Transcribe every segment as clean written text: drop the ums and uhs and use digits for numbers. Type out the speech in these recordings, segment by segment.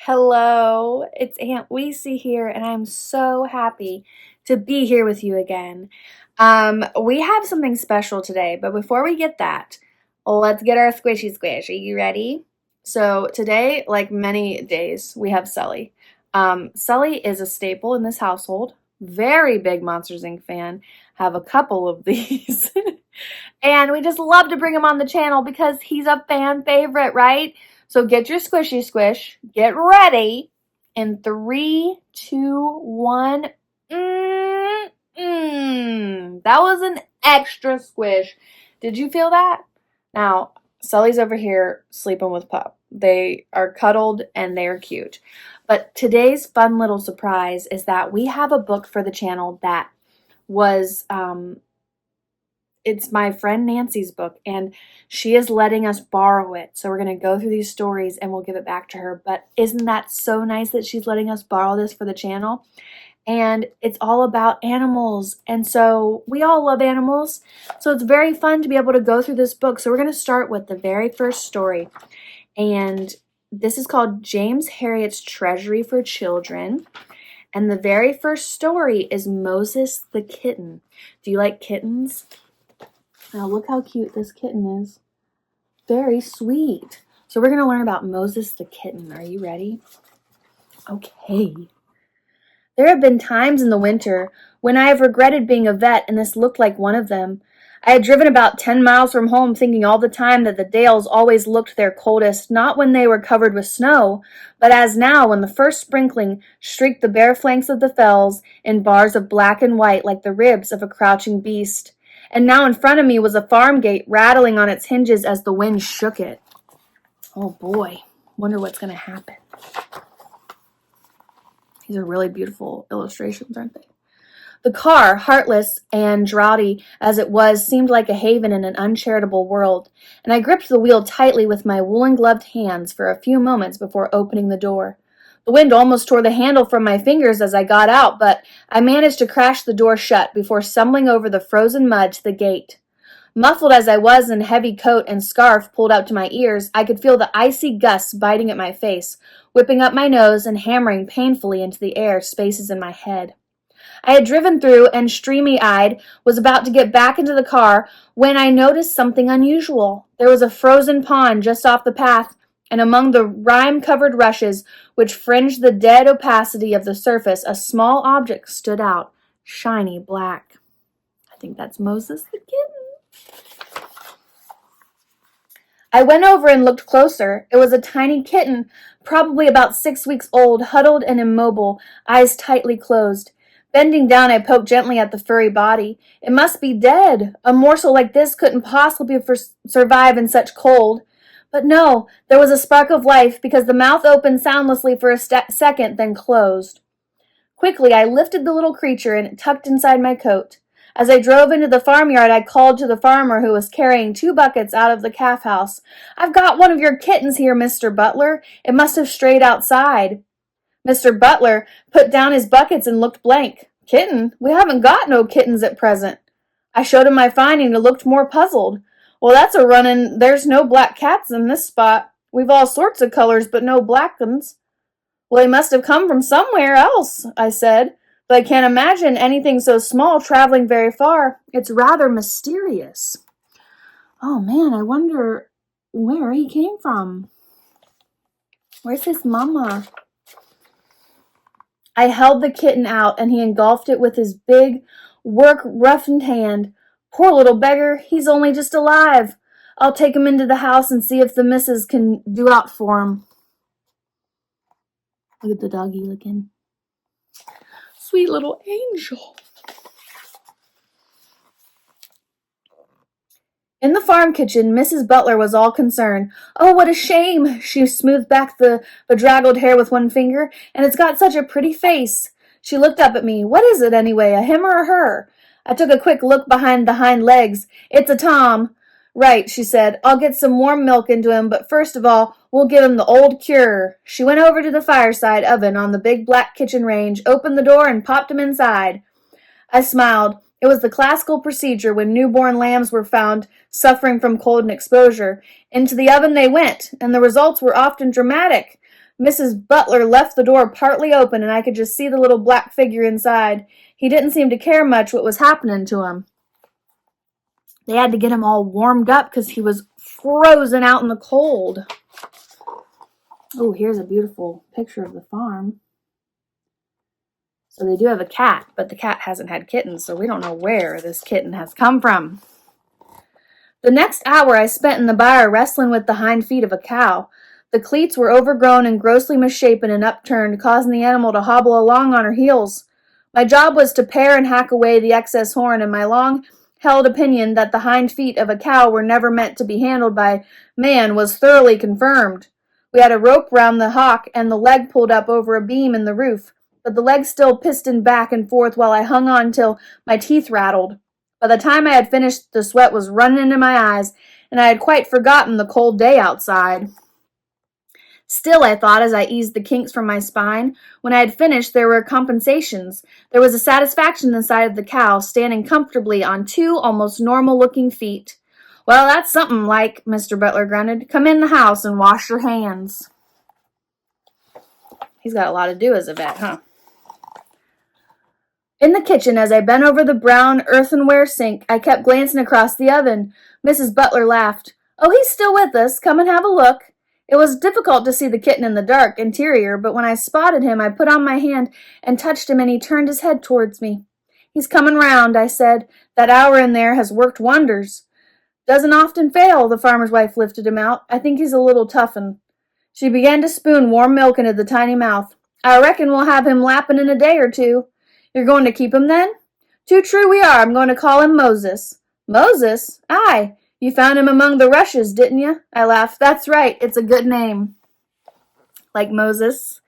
Hello, it's Aunt Weesey here, and I'm so happy to be here with you again. We have something special today, but before we get that, let's get our squishy squish. Are you ready? So today, like many days, we have Sully. Sully is a staple in this household. Very big Monsters Inc. fan. Have a couple of these. And we just love to bring him on the channel because he's a fan favorite, right? So get your squishy squish, get ready. In 3, 2, 1. That was an extra squish. Did you feel that? Now, Sully's over here sleeping with Pup. They are cuddled and they are cute. But today's fun little surprise is that we have a book for the channel that was it's my friend Nancy's book, and she is letting us borrow it. So we're going to go through these stories and we'll give it back to her. But isn't that so nice that she's letting us borrow this for the channel? And it's all about animals. And so we all love animals. So it's very fun to be able to go through this book. So we're going to start with the very first story. And this is called James Herriot's Treasury for Children. And the very first story is Moses the Kitten. Do you like kittens? Now look how cute this kitten is. Very sweet. So we're going to learn about Moses the Kitten. Are you ready? Okay. There have been times in the winter when I have regretted being a vet, and this looked like one of them. I had driven about 10 miles from home, thinking all the time that the dales always looked their coldest, not when they were covered with snow, but as now when the first sprinkling streaked the bare flanks of the fells in bars of black and white like the ribs of a crouching beast. And now in front of me was a farm gate rattling on its hinges as the wind shook it. Oh boy, wonder what's going to happen. These are really beautiful illustrations, aren't they? The car, heartless and draughty as it was, seemed like a haven in an uncharitable world, and I gripped the wheel tightly with my woolen-gloved hands for a few moments before opening the door. The wind almost tore the handle from my fingers as I got out, but I managed to crash the door shut before stumbling over the frozen mud to the gate. Muffled as I was in heavy coat and scarf pulled up to my ears, I could feel the icy gusts biting at my face, whipping up my nose and hammering painfully into the air spaces in my head. I had driven through and, streamy-eyed, was about to get back into the car when I noticed something unusual. There was a frozen pond just off the path, and among the rime-covered rushes which fringed the dead opacity of the surface, a small object stood out, shiny black. I think that's Moses the Kitten. I went over and looked closer. It was a tiny kitten, probably about 6 weeks old, huddled and immobile, eyes tightly closed. Bending down, I poked gently at the furry body. It must be dead. A morsel like this couldn't possibly survive in such cold. But no, there was a spark of life, because the mouth opened soundlessly for a second, then closed. Quickly, I lifted the little creature and it tucked inside my coat. As I drove into the farmyard, I called to the farmer who was carrying 2 buckets out of the calf house. "I've got one of your kittens here, Mr. Butler. It must have strayed outside." Mr. Butler put down his buckets and looked blank. "Kitten? We haven't got no kittens at present." I showed him my finding and looked more puzzled. "Well, that's a runnin'. There's no black cats in this spot. We've all sorts of colors, but no black ones." "Well, they must have come from somewhere else," I said, "but I can't imagine anything so small traveling very far. It's rather mysterious." Oh man, I wonder where he came from. Where's his mama? I held the kitten out, and he engulfed it with his big, work-roughened hand. "Poor little beggar, he's only just alive. I'll take him into the house and see if the missus can do out for him." Look at the doggy looking. Sweet little angel. In the farm kitchen, Mrs. Butler was all concern. "Oh, what a shame!" She smoothed back the bedraggled hair with one finger. "And it's got such a pretty face." She looked up at me. "What is it, anyway, a him or a her?" I took a quick look behind the hind legs. "It's a Tom." "Right," she said. "I'll get some warm milk into him, but first of all, we'll give him the old cure." She went over to the fireside oven on the big black kitchen range, opened the door, and popped him inside. I smiled. It was the classical procedure when newborn lambs were found suffering from cold and exposure. Into the oven they went, and the results were often dramatic. Mrs. Butler left the door partly open, and I could just see the little black figure inside. He didn't seem to care much what was happening to him. They had to get him all warmed up because he was frozen out in the cold. Oh, here's a beautiful picture of the farm. So they do have a cat, but the cat hasn't had kittens, so we don't know where this kitten has come from. The next hour I spent in the byre wrestling with the hind feet of a cow. The cleats were overgrown and grossly misshapen and upturned, causing the animal to hobble along on her heels. My job was to pare and hack away the excess horn, and my long-held opinion that the hind feet of a cow were never meant to be handled by man was thoroughly confirmed. We had a rope round the hock and the leg pulled up over a beam in the roof, but the leg still pistoned back and forth while I hung on till my teeth rattled. By the time I had finished, the sweat was running into my eyes, and I had quite forgotten the cold day outside. Still, I thought as I eased the kinks from my spine, when I had finished there were compensations. There was a satisfaction inside of the cow, standing comfortably on two almost normal-looking feet. Well, that's something like, Mr. Butler grunted. Come in the house and wash your hands. He's got a lot to do as a vet, huh? In the kitchen, as I bent over the brown earthenware sink, I kept glancing across the oven. Mrs. Butler laughed. Oh, he's still with us. Come and have a look. It was difficult to see the kitten in the dark interior, but when I spotted him, I put on my hand and touched him, and he turned his head towards me. He's coming round, I said. That hour in there has worked wonders. Doesn't often fail, the farmer's wife lifted him out. I think he's a little toughened. She began to spoon warm milk into the tiny mouth. I reckon we'll have him lapping in a day or two. You're going to keep him then? Too true we are. I'm going to call him Moses. Moses? Aye. You found him among the rushes, didn't you? I laughed. That's right. It's a good name. Like Moses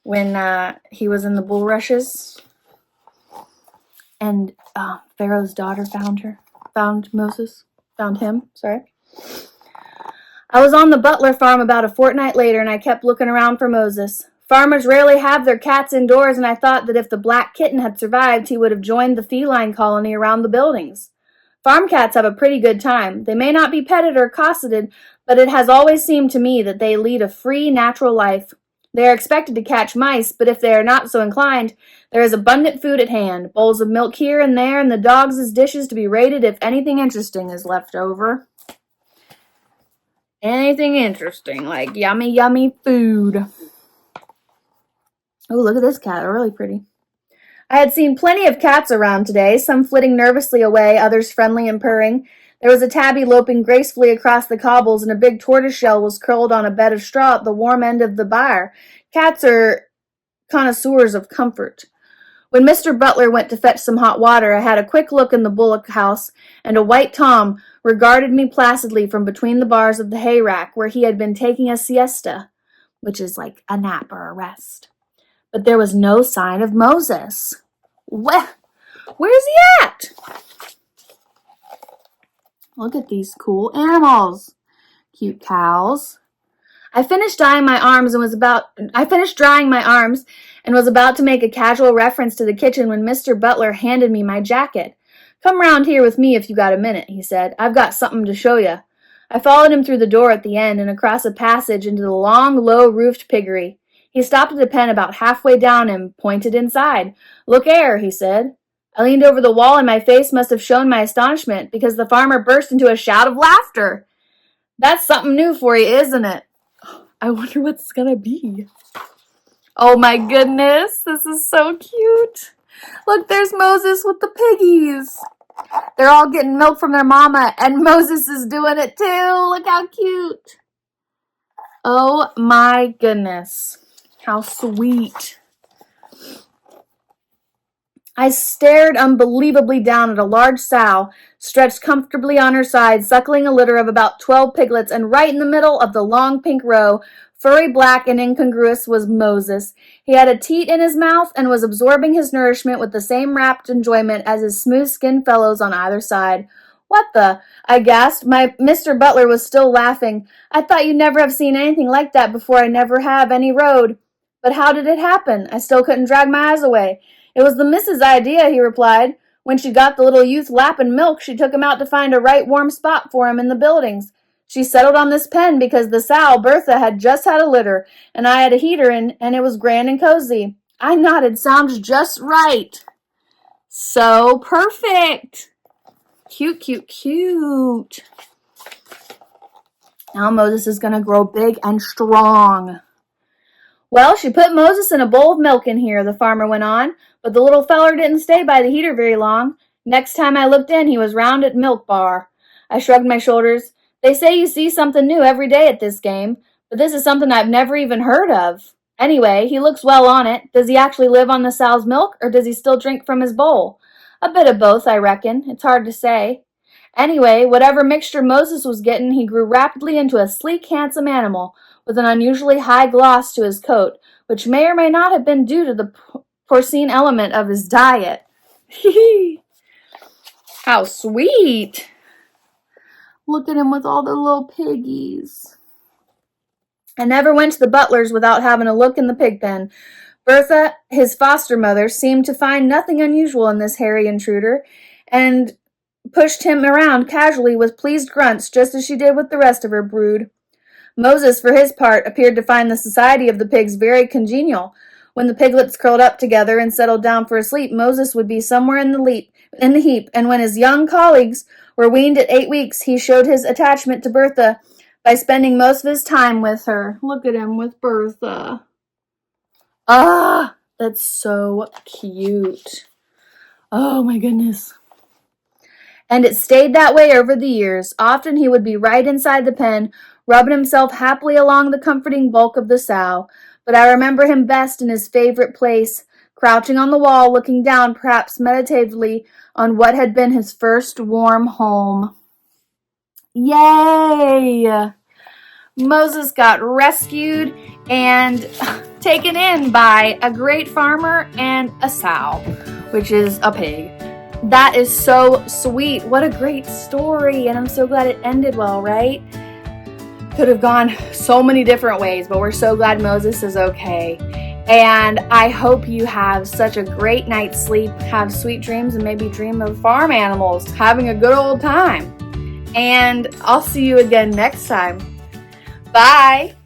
when he was in the bulrushes. And Pharaoh's daughter found him. I was on the Butler farm about a fortnight later, and I kept looking around for Moses. Farmers rarely have their cats indoors, and I thought that if the black kitten had survived, he would have joined the feline colony around the buildings. Farm cats have a pretty good time. They may not be petted or cosseted, but it has always seemed to me that they lead a free, natural life. They are expected to catch mice, but if they are not so inclined, there is abundant food at hand, bowls of milk here and there, and the dogs' dishes to be raided if anything interesting is left over. Anything interesting, like yummy, yummy food. Oh, look at this cat, really pretty. I had seen plenty of cats around today, some flitting nervously away, others friendly and purring. There was a tabby loping gracefully across the cobbles, and a big tortoiseshell was curled on a bed of straw at the warm end of the byre. Cats are connoisseurs of comfort. When Mr. Butler went to fetch some hot water, I had a quick look in the bullock house, and a white Tom regarded me placidly from between the bars of the hay rack, where he had been taking a siesta, which is like a nap or a rest. But there was no sign of Moses. Where's he at? Look at these cool animals. Cute cows. I finished drying my arms and was about to make a casual reference to the kitchen when Mr. Butler handed me my jacket. Come round here with me if you got a minute, he said. I've got something to show you. I followed him through the door at the end and across a passage into the long, low-roofed piggery. He stopped at a pen about halfway down and pointed inside. Look 'ere, he said. I leaned over the wall, and my face must have shown my astonishment, because the farmer burst into a shout of laughter. That's something new for you, isn't it? I wonder what it's gonna be. Oh my goodness, this is so cute. Look, there's Moses with the piggies. They're all getting milk from their mama, and Moses is doing it too. Look how cute. Oh my goodness. How sweet. I stared unbelievably down at a large sow, stretched comfortably on her side, suckling a litter of about 12 piglets, and right in the middle of the long pink row, furry black and incongruous, was Moses. He had a teat in his mouth and was absorbing his nourishment with the same rapt enjoyment as his smooth-skinned fellows on either side. What the? I gasped. My Mr. Butler was still laughing. I thought you'd never have seen anything like that before. I never have any road. But how did it happen? I still couldn't drag my eyes away. It was the missus' idea, he replied. When she got the little youth lapping milk, she took him out to find a right warm spot for him in the buildings. She settled on this pen because the sow, Bertha, had just had a litter, and I had a heater in, and it was grand and cozy. I nodded. Sounds just right. So perfect. Cute, cute, cute. Now Moses is going to grow big and strong. Well, she put Moses in a bowl of milk in here, the farmer went on, but the little feller didn't stay by the heater very long. Next time I looked in, he was round at milk bar. I shrugged my shoulders. They say you see something new every day at this game, but this is something I've never even heard of. Anyway, he looks well on it. Does he actually live on the sow's milk, or does he still drink from his bowl? A bit of both, I reckon. It's hard to say. Anyway, whatever mixture Moses was getting, he grew rapidly into a sleek, handsome animal, with an unusually high gloss to his coat, which may or may not have been due to the porcine element of his diet. How sweet! Look at him with all the little piggies. I never went to the butler's without having a look in the pig pen. Bertha, his foster mother, seemed to find nothing unusual in this hairy intruder, and pushed him around casually with pleased grunts, just as she did with the rest of her brood. Moses, for his part, appeared to find the society of the pigs very congenial. When the piglets curled up together and settled down for a sleep, Moses would be somewhere in the heap, and when his young colleagues were weaned at 8 weeks, he showed his attachment to Bertha by spending most of his time with her. Look at him with Bertha. Ah, that's so cute. Oh my goodness. And it stayed that way over the years. Often he would be right inside the pen, rubbing himself happily along the comforting bulk of the sow. But I remember him best in his favorite place, crouching on the wall, looking down, perhaps meditatively, on what had been his first warm home. Yay! Moses got rescued and taken in by a great farmer and a sow, which is a pig. That is so sweet. What a great story, and I'm so glad it ended well, right? Could have gone so many different ways, but we're so glad Moses is okay. And I hope you have such a great night's sleep, have sweet dreams, and maybe dream of farm animals having a good old time. And I'll see you again next time. Bye!